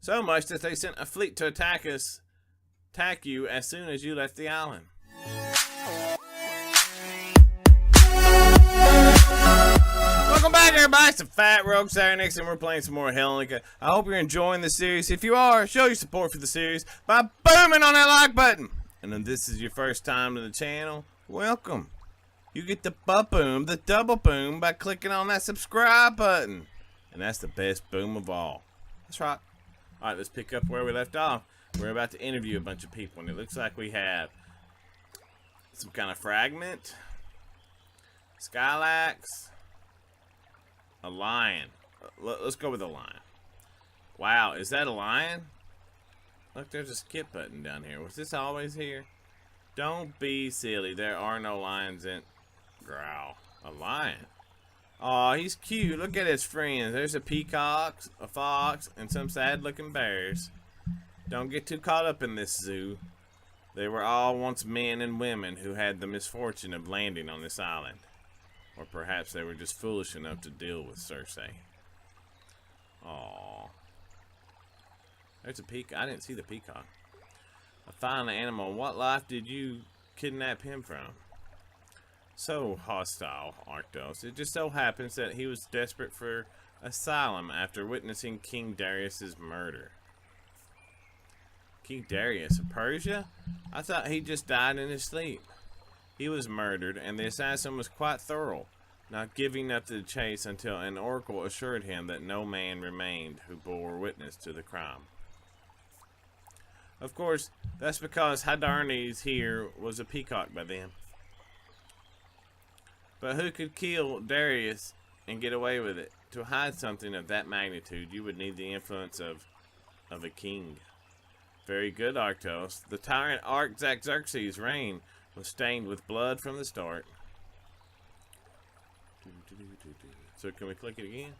So much that they sent a fleet to attack you as soon as you left the island. Welcome back, everybody. It's the Fat Rogue Sarenixen, and we're playing some more Hellenica. I hope you're enjoying the series. If you are, show your support for the series by booming on that like button. And if this is your first time to the channel, welcome. You get the boom, the double boom, by clicking on that subscribe button. And that's the best boom of all. That's right. Alright, let's pick up where we left off. We're about to interview a bunch of people, and it looks like we have some kind of fragment, Skylax, a lion. Let's go with a lion. Wow, is that a lion? Look, there's a skip button down here. Was this always here? Don't be silly. There are no lions in... Growl. A lion. Aw, he's cute. Look at his friends. There's a peacock, a fox, and some sad-looking bears. Don't get too caught up in this zoo. They were all once men and women who had the misfortune of landing on this island. Or perhaps they were just foolish enough to deal with Circe. Aww. There's a peacock. I didn't see the peacock. A fine animal. What life did you kidnap him from? So hostile, Arctos. It just so happens that he was desperate for asylum after witnessing King Darius's murder. King Darius of Persia? I thought he just died in his sleep. He was murdered, and the assassin was quite thorough, not giving up the chase until an oracle assured him that no man remained who bore witness to the crime. Of course, that's because Hydarnes here was a peacock by then. But who could kill Darius and get away with it? To hide something of that magnitude, you would need the influence of a king. Very good, Arctos. The tyrant Artaxerxes' reign was stained with blood from the start. So can we click it again?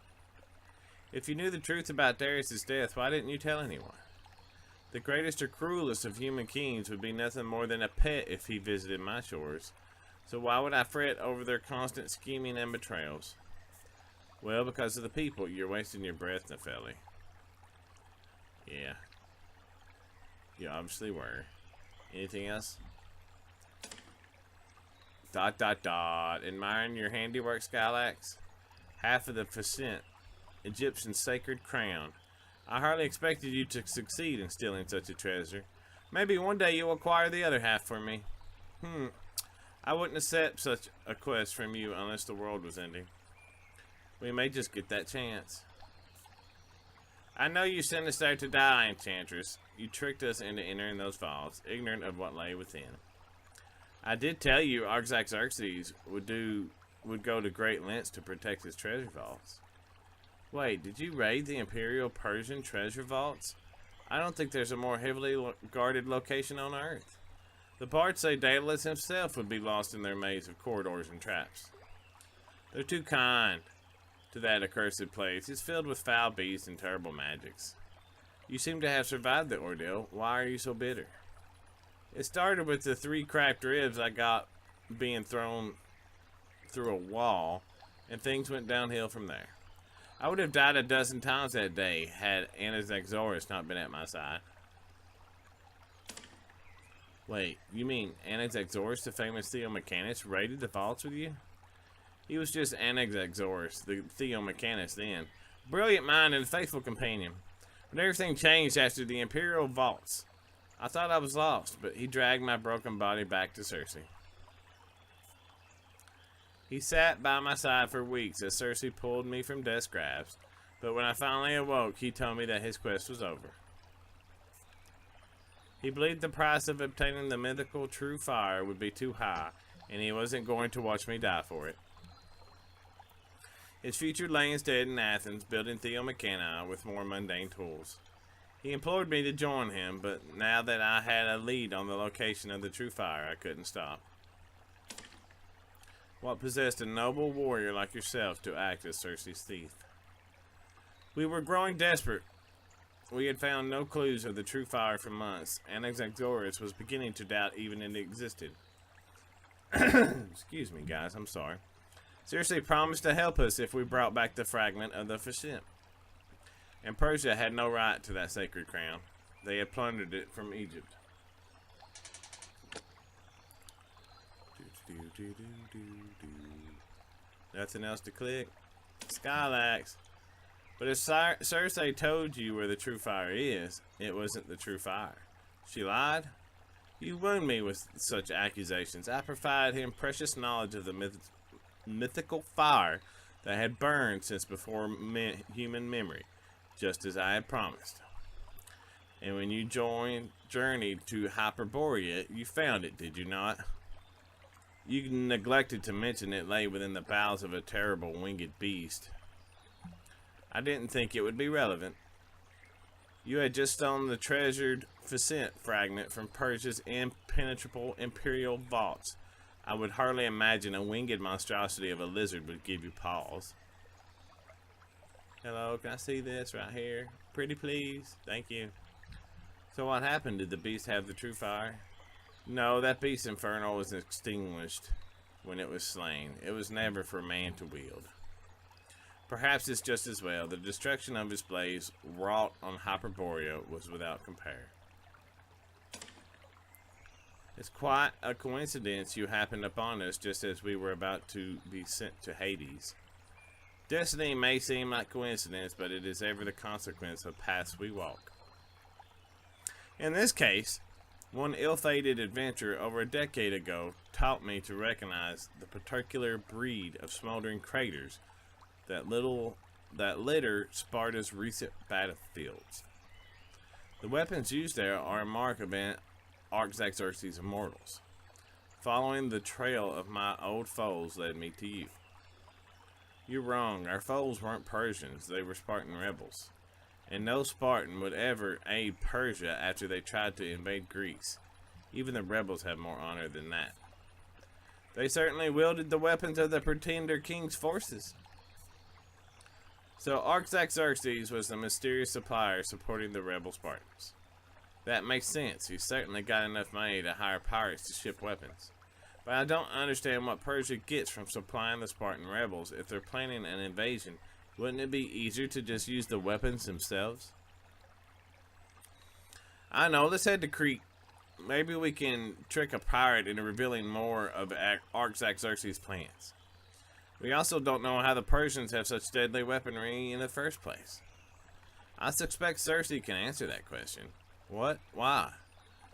If you knew the truth about Darius' death, why didn't you tell anyone? The greatest or cruelest of human kings would be nothing more than a pet if he visited my shores. So why would I fret over their constant scheming and betrayals? Well, because of the people. You're wasting your breath, Nepheli. Yeah. You obviously were. Anything else? ... Admiring your handiwork, Skylax? Half of the Facent, Egyptian sacred crown. I hardly expected you to succeed in stealing such a treasure. Maybe one day you'll acquire the other half for me. I wouldn't accept such a quest from you unless the world was ending. We may just get that chance. I know you sent us there to die, Enchantress. You tricked us into entering those vaults, ignorant of what lay within. I did tell you Artaxerxes would go to great lengths to protect his treasure vaults. Wait, did you raid the Imperial Persian treasure vaults? I don't think there's a more heavily guarded location on Earth. The bards say Daedalus himself would be lost in their maze of corridors and traps. They're too kind to that accursed place. It's filled with foul beasts and terrible magics. You seem to have survived the ordeal. Why are you so bitter? It started with the 3 cracked ribs I got being thrown through a wall, and things went downhill from there. I would have died a dozen times that day had Anaxagoras not been at my side. Wait, you mean Anaxagoras, the famous Theomechanist, raided the vaults with you? He was just Anaxagoras, the Theomechanist then. Brilliant mind and a faithful companion. But everything changed after the Imperial vaults. I thought I was lost, but he dragged my broken body back to Circe. He sat by my side for weeks as Circe pulled me from death's grasp, but when I finally awoke, he told me that his quest was over. He believed the price of obtaining the mythical true fire would be too high, and he wasn't going to watch me die for it. His future lay instead in Athens, building Theomechani with more mundane tools. He implored me to join him, but now that I had a lead on the location of the true fire, I couldn't stop. What possessed a noble warrior like yourself to act as Circe's thief? We were growing desperate. We had found no clues of the true fire for months. Anaxagoras was beginning to doubt even it existed. Excuse me, guys, I'm sorry. Circe promised to help us if we brought back the fragment of the Facent. and Persia had no right to that sacred crown. They had plundered it from Egypt. Nothing else to click. Skylax. But if Circe told you where the true fire is, it wasn't the true fire. She lied? You wound me with such accusations. I provided him precious knowledge of the mythical fire that had burned since before human memory, just as I had promised. And when you journeyed to Hyperborea, you found it, did you not? You neglected to mention it lay within the bowels of a terrible winged beast. I didn't think it would be relevant. You had just stolen the treasured facet fragment from Persia's impenetrable imperial vaults. I would hardly imagine a winged monstrosity of a lizard would give you pause. Hello, can I see this right here? Pretty please. Thank you. So what happened? Did the beast have the true fire? No, that beast infernal was extinguished when it was slain. It was never for man to wield. Perhaps it's just as well. The destruction of his blaze wrought on Hyperborea was without compare. It's quite a coincidence you happened upon us just as we were about to be sent to Hades. Destiny may seem like coincidence, but it is ever the consequence of paths we walk. In this case, one ill-fated adventure over a decade ago taught me to recognize the particular breed of smoldering craters that litter Sparta's recent battlefields. The weapons used there are a mark of Artaxerxes' immortals. Following the trail of my old foes led me to you. You're wrong. Our foes weren't Persians, they were Spartan rebels. And no Spartan would ever aid Persia after they tried to invade Greece. Even the rebels have more honor than that. They certainly wielded the weapons of the pretender king's forces. So Artaxerxes was the mysterious supplier supporting the rebel Spartans. That makes sense. He certainly got enough money to hire pirates to ship weapons. But I don't understand what Persia gets from supplying the Spartan rebels. If they're planning an invasion, wouldn't it be easier to just use the weapons themselves? I know, let's head to Crete. Maybe we can trick a pirate into revealing more of Artaxerxes' plans. We also don't know how the Persians have such deadly weaponry in the first place. I suspect Circe can answer that question. What? Why?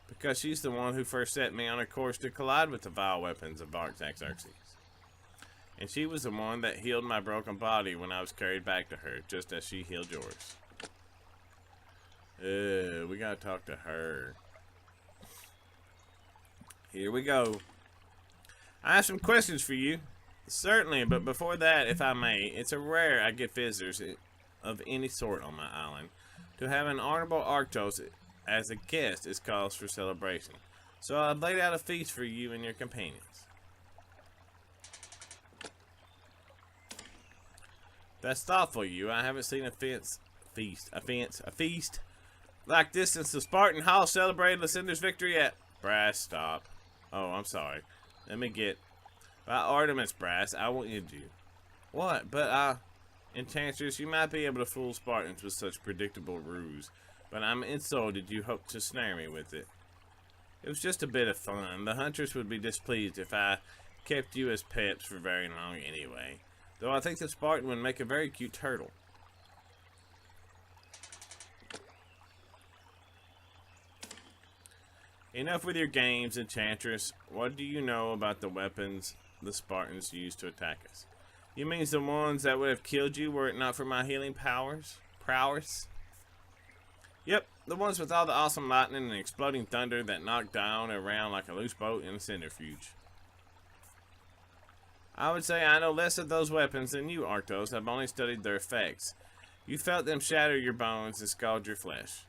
Because she's the one who first set me on a course to collide with the vile weapons of Artaxerxes. And she was the one that healed my broken body when I was carried back to her, just as she healed yours. We gotta talk to her. Here we go. I have some questions for you. Certainly, but before that, if I may, it's a rare I get visitors of any sort on my island. To have an honorable Arctos as a guest is cause for celebration. So I've laid out a feast for you and your companions. That's thoughtful, you. I haven't seen a feast like this since the Spartan Hall celebrated Lysander's victory at Brass. Stop. Oh, I'm sorry. Let me get. By Artemis, Brass, I will end you. What? But Enchantress, you might be able to fool Spartans with such predictable ruse, but I'm insulted you hope to snare me with it. It was just a bit of fun. The Huntress would be displeased if I kept you as pets for very long anyway. Though I think the Spartan would make a very cute turtle. Enough with your games, Enchantress. What do you know about the weapons the Spartans used to attack us? You mean the ones that would have killed you were it not for my healing prowess? Yep, the ones with all the awesome lightning and exploding thunder that knocked down around like a loose boat in a centrifuge. I would say I know less of those weapons than you, Arctos. I've only studied their effects. You felt them shatter your bones and scald your flesh.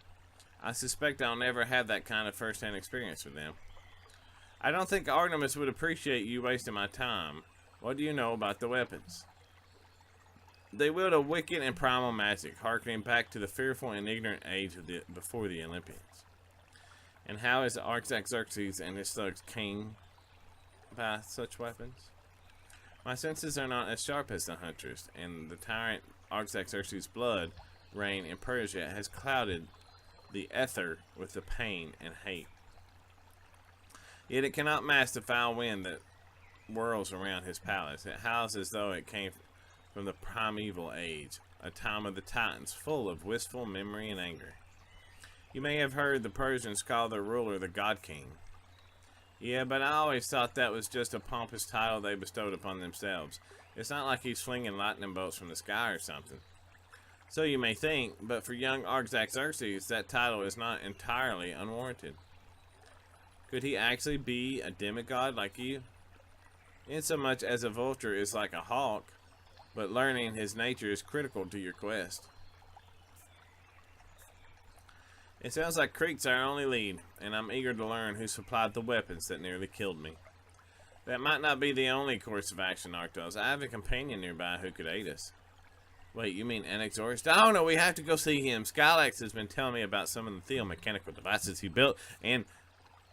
I suspect I'll never have that kind of first-hand experience with them. I don't think Artemis would appreciate you wasting my time. What do you know about the weapons? They wield a wicked and primal magic, harkening back to the fearful and ignorant age of before the Olympians. And how is Artaxerxes and his thugs king by such weapons? My senses are not as sharp as the Huntress, and the tyrant Artaxerxes' blood reign in Persia has clouded the ether with the pain and hate. Yet it cannot mask the foul wind that whirls around his palace. It howls as though it came from the primeval age, a time of the Titans, full of wistful memory and anger. You may have heard the Persians call their ruler the God King. Yeah, but I always thought that was just a pompous title they bestowed upon themselves. It's not like he's swinging lightning bolts from the sky or something. So you may think, but for young Artaxerxes, that title is not entirely unwarranted. Could he actually be a demigod like you? Insomuch as a vulture is like a hawk, but learning his nature is critical to your quest. It sounds like Creek's our only lead, and I'm eager to learn who supplied the weapons that nearly killed me. That might not be the only course of action, Arctos. I have a companion nearby who could aid us. Wait, you mean Anaxagoras? Oh no, we have to go see him. Skylax has been telling me about some of the theomechanical devices he built, and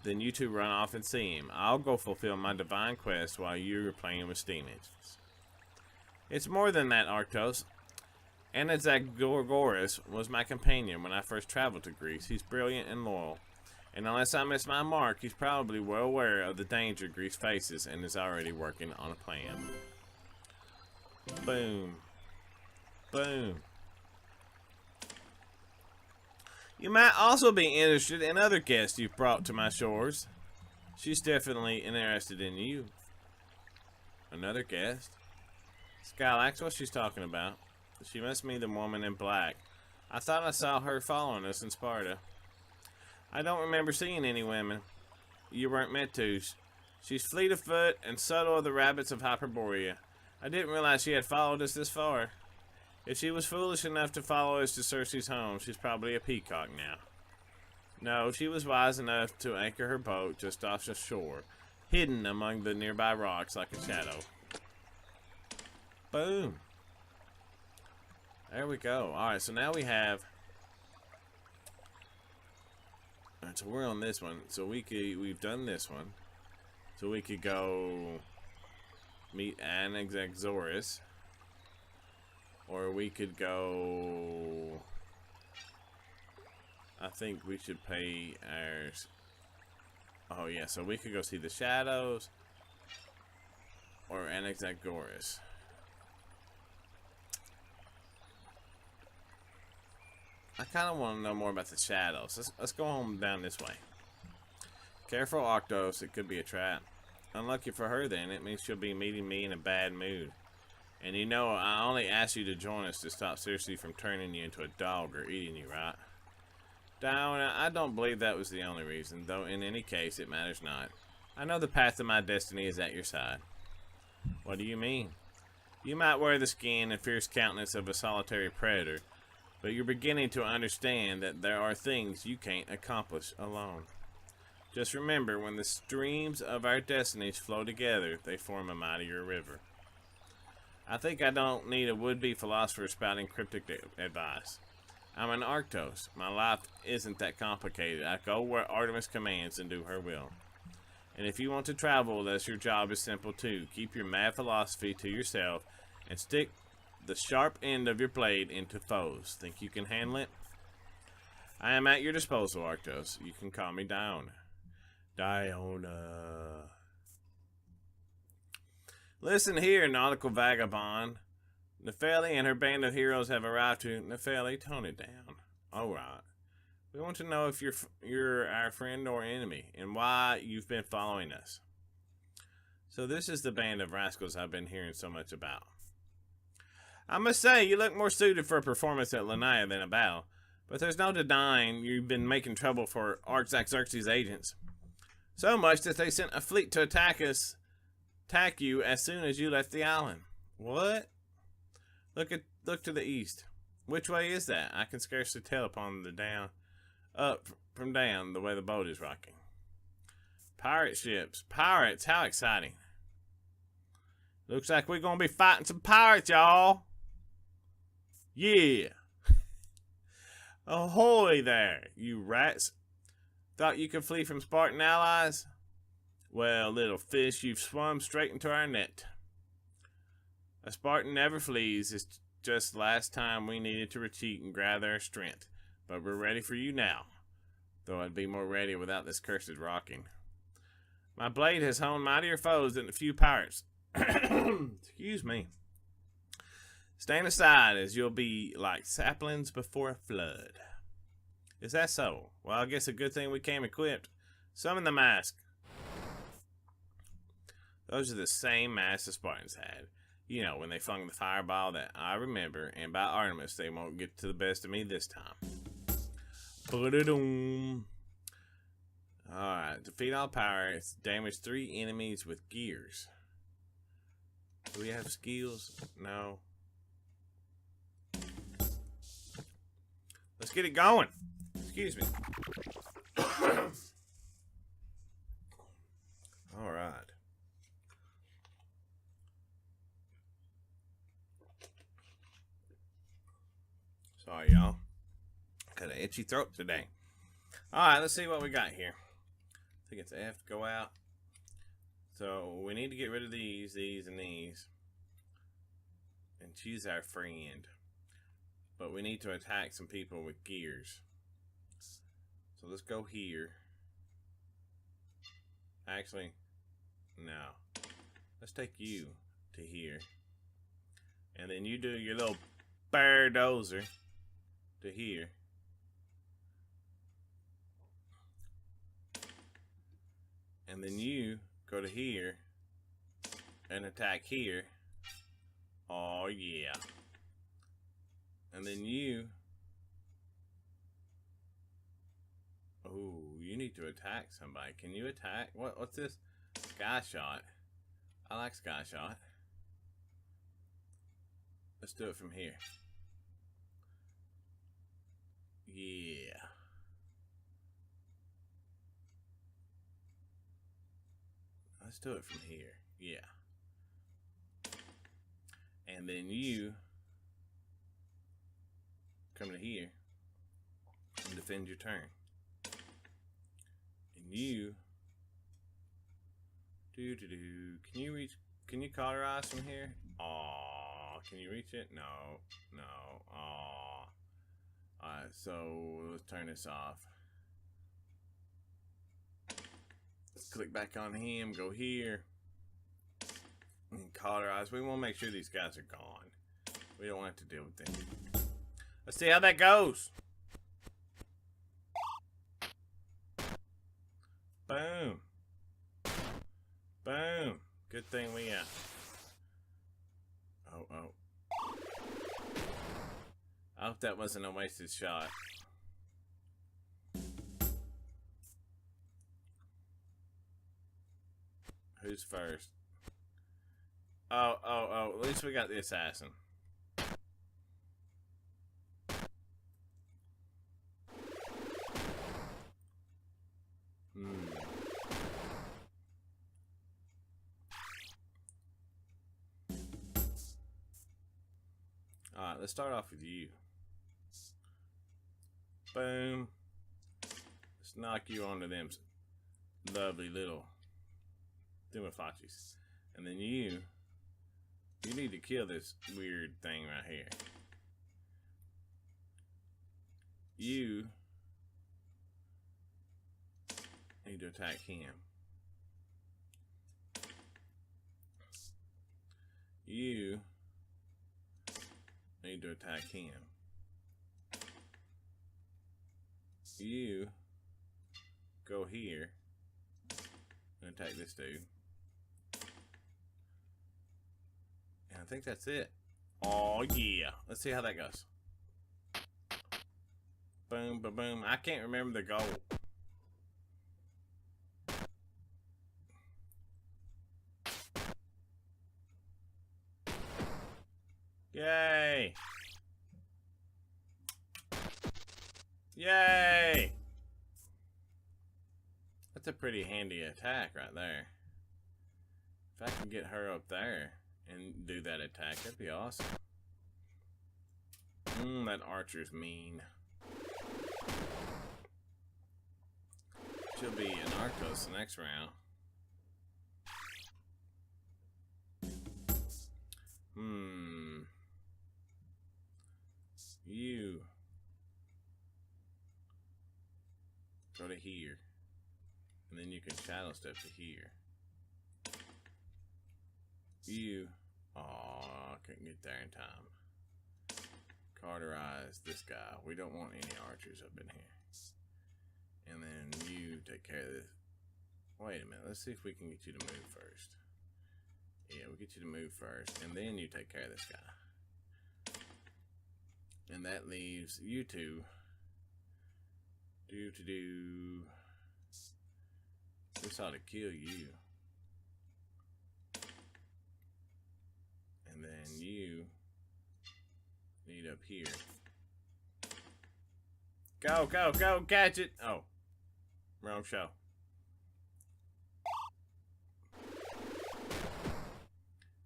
then you two run off and see him. I'll go fulfill my divine quest while you're playing with steam engines. It's more than that, Arctos. Anaxagoras was my companion when I first traveled to Greece. He's brilliant and loyal. And unless I miss my mark, he's probably well aware of the danger Greece faces and is already working on a plan. Boom. Boom. You might also be interested in other guests you've brought to my shores. She's definitely interested in you. Another guest? Skylax, what she's talking about? She must be the woman in black. I thought I saw her following us in Sparta. I don't remember seeing any women. You weren't meant to. She's fleet of foot and subtle of the rabbits of Hyperborea. I didn't realize she had followed us this far. If she was foolish enough to follow us to Circe's home, she's probably a peacock now. No, she was wise enough to anchor her boat just off the shore, hidden among the nearby rocks like a shadow. Boom. There we go. Alright, so now we have... Alright, so we're on this one. So we've done this one. So we could go meet Anaxagoras. Or we could go... I think we should pay ours... Oh yeah, so we could go see the shadows. Or Anaxagoras. I kind of want to know more about the shadows. Let's go home down this way. Careful, Octos. It could be a trap. Unlucky for her, then. It means she'll be meeting me in a bad mood. And you know, I only asked you to join us to stop Circe from turning you into a dog or eating you, right? Diana, I don't believe that was the only reason, though in any case, it matters not. I know the path to my destiny is at your side. What do you mean? You might wear the skin and fierce countenance of a solitary predator, but you're beginning to understand that there are things you can't accomplish alone. Just remember, when the streams of our destinies flow together, they form a mightier river. I think I don't need a would-be philosopher spouting cryptic advice. I'm an Arctos. My life isn't that complicated. I go where Artemis commands and do her will. And if you want to travel with us, your job is simple too. Keep your mad philosophy to yourself and stick the sharp end of your blade into foes. Think you can handle it? I am at your disposal, Arctos. You can call me Diona. Diona. Listen here, nautical vagabond. Nepheli and her band of heroes have arrived to... Nepheli, tone it down. Alright. We want to know if you're our friend or enemy, and why you've been following us. So this is the band of rascals I've been hearing so much about. I must say, you look more suited for a performance at Lanaya than a battle, but there's no denying you've been making trouble for Artaxerxes' agents. So much that they sent a fleet to attack you as soon as you left the island. What? Look to the east. Which way is that? I can scarcely tell upon the up from down the way the boat is rocking. Pirate ships. Pirates, how exciting. Looks like we're gonna be fighting some pirates, y'all. Yeah. Ahoy there, you rats. Thought you could flee from Spartan allies? Well, little fish, you've swum straight into our net. A Spartan never flees. It's just last time we needed to retreat and gather our strength. But we're ready for you now. Though I'd be more ready without this cursed rocking. My blade has honed mightier foes than a few pirates. Excuse me. Stand aside, as you'll be like saplings before a flood. Is that so? Well, I guess a good thing we came equipped. Summon the mask. Those are the same masks the Spartans had. You know, when they flung the fireball that I remember, and by Artemis, they won't get to the best of me this time. Alright, defeat all pirates. Damage 3 enemies with gears. Do we have skills? No. Let's get it going. Excuse me. Alright. Sorry, y'all. Got an itchy throat today. Alright, let's see what we got here. I think it's F to go out. So, we need to get rid of these, and these. And choose our friend. But we need to attack some people with gears. So, let's go here. Actually, no. Let's take you to here. And then you do your little bear dozer to here. And then you go to here and attack here. Oh yeah. And then you, oh, you need to attack somebody. Can you attack? What's this? Sky shot. I like sky shot. Let's do it from here. Yeah. Let's do it from here. Yeah. And then you come to here and defend your turn. And you Can you reach? Can you cauterize from here? Aw, can you reach it? No. Aw. Alright, so let's turn this off. Let's click back on him, go here, and cauterize. We want to make sure these guys are gone. We don't want to deal with them. Let's see how that goes. Boom. Boom. Good thing we Oh. I hope that wasn't a wasted shot. Who's first? Oh, at least we got the assassin. Alright, let's start off with you. Boom. Let's knock you onto them lovely little Dimafachis. And then you need to kill this weird thing right here. You need to attack him. You need to attack him. You go here and attack this dude. And I think that's it. Oh yeah. Let's see how that goes. Boom, boom, boom. I can't remember the goal. Yay! Yay! That's a pretty handy attack right there. If I can get her up there and do that attack, that'd be awesome. That archer's mean. She'll be an Arctos the next round. You go to here. And then you can shadow step to here. You, oh, I couldn't get there in time. Cauterize this guy. We don't want any archers up in here. And then you take care of this. Wait a minute. Let's see if we can get you to move first. Yeah, we'll get you to move first. And then you take care of this guy. And that leaves you two. This ought to kill you. And then you need up here. Go, go, go, catch it! Oh. Wrong show.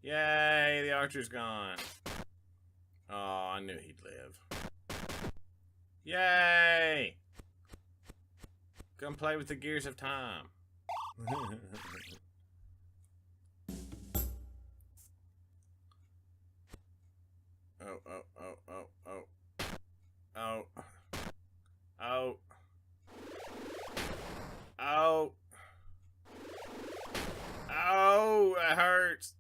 Yay, the archer's gone. Oh, I knew he'd live. Yay! Come play with the gears of time. Oh, oh, oh, oh, oh. Oh. Oh. Oh. Oh, that hurts.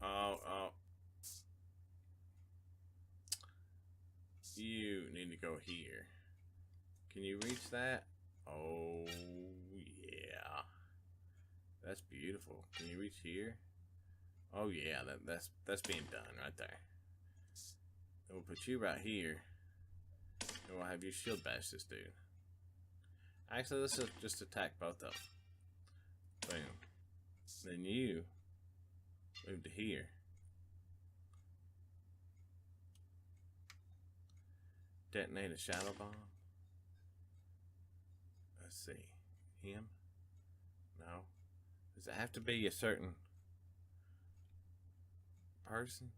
Oh, oh. You need to go here. Can you reach that? Oh, yeah. That's beautiful. Can you reach here? Oh, yeah. That's being done right there. And we'll put you right here. And we'll have you shield bash this dude. Actually, let's just attack both of them. Boom. Then you move to here. Detonate a shadow bomb. Let's see. Him? No. Does it have to be a certain person?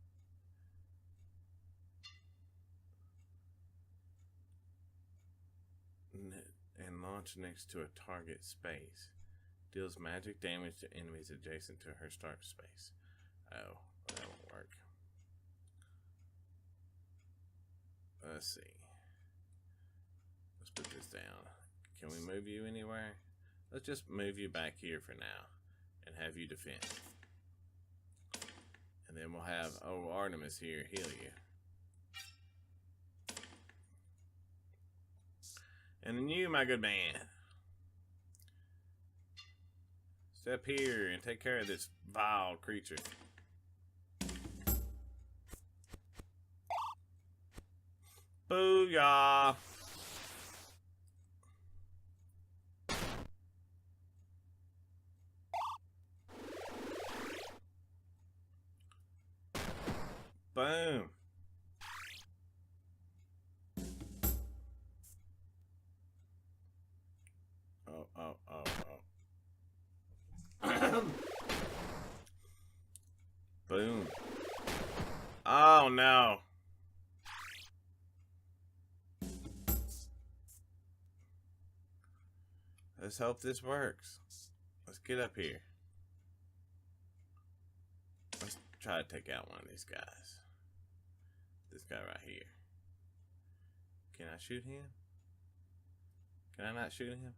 And launch next to a target space. Deals magic damage to enemies adjacent to her start space. Oh, that won't work. Let's see. Let's put this down. Can we move you anywhere? Let's just move you back here for now and have you defend. And then we'll have, oh, Artemis here heal you. And then you, my good man, step here and take care of this vile creature. Booyah! Boom. Oh, oh, oh, oh. Boom. Oh, no. Let's hope this works. Let's get up here. Let's try to take out one of these guys. This guy right here. Can I shoot him? Can I not shoot him?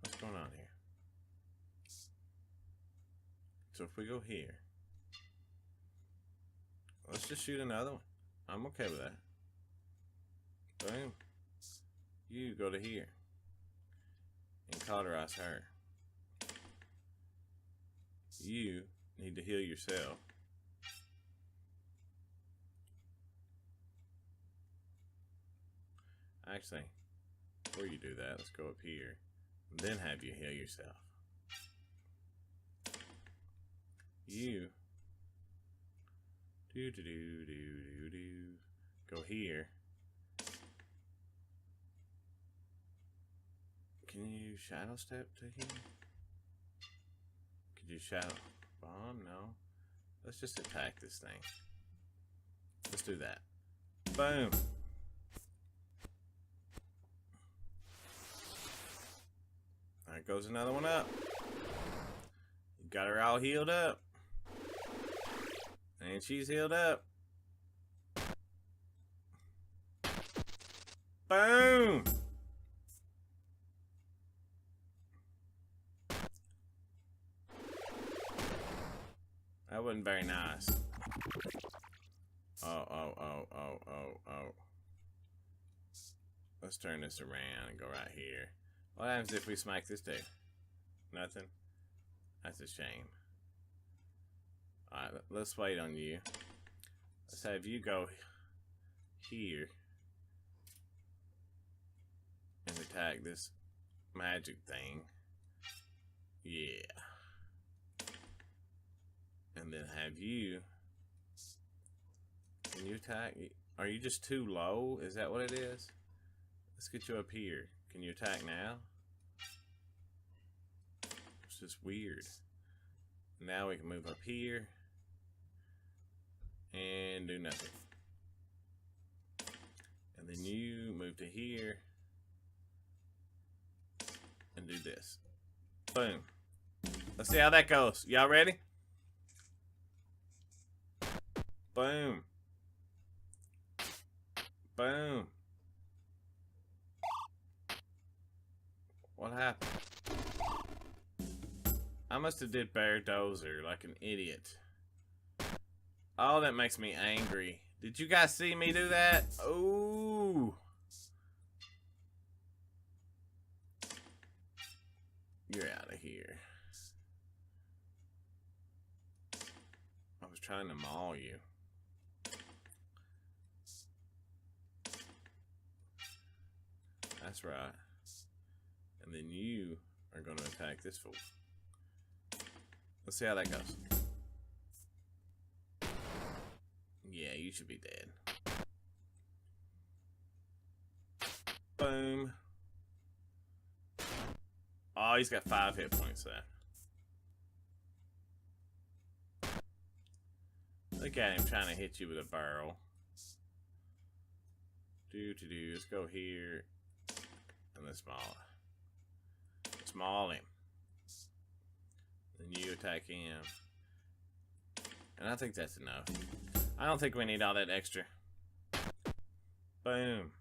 What's going on here? So if we go here, let's just shoot another one. I'm okay with that. Boom. You go to here and cauterize her. You need to heal yourself. Actually, before you do that, let's go up here and then have you heal yourself. You go here. Can you shadow step to him? Could you shadow bomb? No. Let's just attack this thing. Let's do that. Boom. Alright, goes another one up. Got her all healed up. And she's healed up. Boom! That wasn't very nice. Oh. Let's turn this around and go right here. What happens if we smack this dude? Nothing? That's a shame. Alright, let's wait on you. Let's have you go here and attack this magic thing. Yeah. And then have you... Can you attack? Are you just too low? Is that what it is? Let's get you up here. Can you attack now? It's just weird. Now we can move up here and do nothing. And then you move to here and do this. Boom. Let's see how that goes. Y'all ready? Boom. Boom. What happened? I must have did Bear Dozer like an idiot. Oh, that makes me angry. Did you guys see me do that? Ooh. You're out of here. I was trying to maul you. That's right. And then you are going to attack this fool. Let's see how that goes. Yeah, you should be dead. Boom. Oh, he's got 5 hit points there. Look at him trying to hit you with a barrel. Let's go here. And then small him. Then you attack him. And I think that's enough. I don't think we need all that extra. Boom.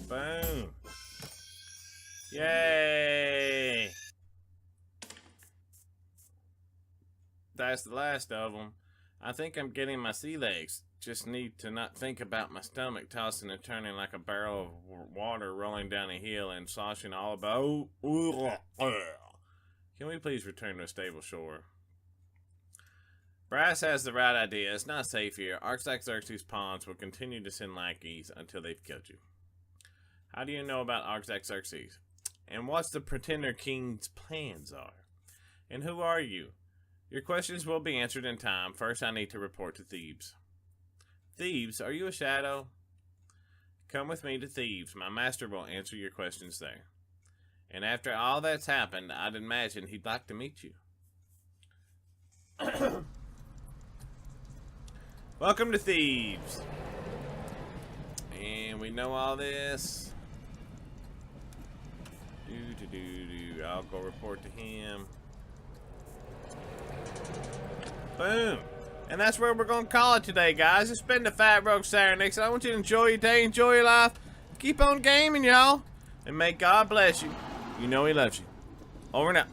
Boom. Yay! That's the last of them. I think I'm getting my sea legs. Just need to not think about my stomach tossing and turning like a barrel of water rolling down a hill and sloshing all about. Can we please return to a stable shore? Brass has the right idea. It's not safe here. Artaxerxes' pawns will continue to send lackeys until they've killed you. How do you know about Artaxerxes? And what's the Pretender King's plans are? And who are you? Your questions will be answered in time. First, I need to report to Thebes. Thebes, are you a shadow? Come with me to Thebes. My master will answer your questions there. And after all that's happened, I'd imagine he'd like to meet you. Welcome to Thebes. And we know all this. I'll go report to him. Boom. And that's where we're going to call it today, guys. It's been the Fat Rogue Sarenixen. I want you to enjoy your day, enjoy your life. Keep on gaming, y'all. And may God bless you. You know he loves you. Over and out.